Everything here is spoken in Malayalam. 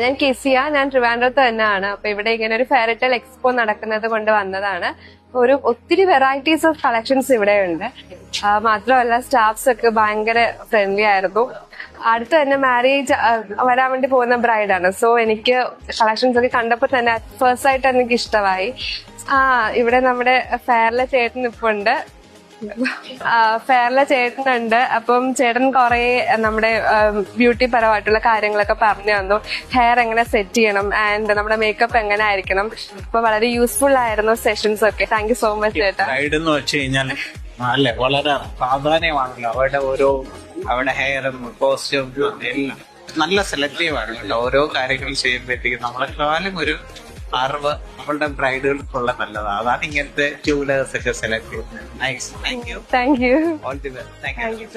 ഞാൻ കെസിയ, ഞാൻ ട്രിവാൻഡ്രത്ത് തന്നെയാണ്. അപ്പൊ ഇവിടെ ഇങ്ങനെ ഒരു ഫെയറിറ്റൽ എക്സ്പോ നടക്കുന്നത് കൊണ്ട് വന്നതാണ്. ഒരു ഒത്തിരി വെറൈറ്റീസ് ഓഫ് കളക്ഷൻസ് ഇവിടെ ഉണ്ട്. മാത്രമല്ല സ്റ്റാഫ്സ് ഒക്കെ ഭയങ്കര ഫ്രണ്ട്ലി ആയിരുന്നു. അടുത്ത് തന്നെ മാരേജ് വരാൻ വേണ്ടി പോകുന്ന ബ്രൈഡാണ്. സോ എനിക്ക് കളക്ഷൻസ് ഒക്കെ കണ്ടപ്പോൾ തന്നെ ഫസ്റ്റ് ആയിട്ട് എനിക്ക് ഇഷ്ടമായി. ഇവിടെ നമ്മുടെ ഫെയറിലെ ചേട്ടൻ ഇപ്പൊ ഉണ്ട്. ഫെയറിലെ ചേട്ടനുണ്ട്. അപ്പം ചേട്ടൻ കുറെ നമ്മുടെ ബ്യൂട്ടി പരമായിട്ടുള്ള കാര്യങ്ങളൊക്കെ പറഞ്ഞു തന്നു. ഹെയർ എങ്ങനെ സെറ്റ് ചെയ്യണം ആൻഡ് നമ്മുടെ മേക്കപ്പ് എങ്ങനെ ആയിരിക്കണം. അപ്പൊ വളരെ യൂസ്ഫുൾ ആയിരുന്നു സെഷൻസ് ഒക്കെ. താങ്ക് യു സോ മച്ച് ചേട്ടാ. ബ്രൈഡ് എന്ന് വെച്ച് കഴിഞ്ഞാൽ അല്ലെ വളരെ പ്രാധാന്യമാണല്ലോ അവരുടെ ഹെയറും കോസ്റ്റ്യൂം എല്ലാം നല്ല സെലക്റ്റീവ് ആണ് കേട്ടോ. ഓരോ കാര്യങ്ങൾ ചെയ്യുമ്പോഴത്തേക്കും നമ്മളെക്കാളും ഒരു അറിവ് നമ്മളുടെ ബ്രൈഡുകൾക്കുള്ള നല്ലതാണ്. അതാണ് ഇങ്ങനത്തെ ജുവലേഴ്സ് ഒക്കെ സെലക്ട് ചെയ്യുന്നത്. Nice. Thank you. Thank you. All the best. Thank you.